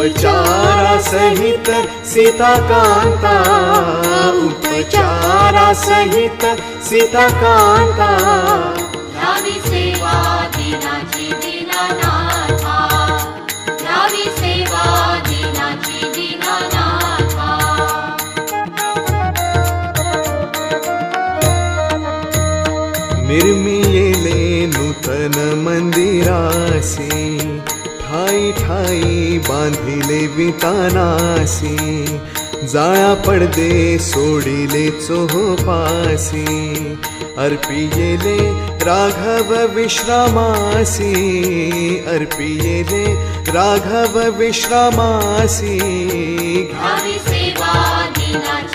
उपचारा सहित सीताकांता, उपचारा सहित सीताकांता, घ्यावी सेवा दिनाची दीनानाथा, घ्यावी सेवा दिनाची दीनानाथा. निर्मियेले नूतन मंदिरासी, ठाई ठाई बांधिले वितानासी, जाळा पडदे सोडिले चोपासी, अर्पियेले राघव विश्रामासी, अर्पियेले राघव विश्रामासी. घ्यावी सेवा दिनाची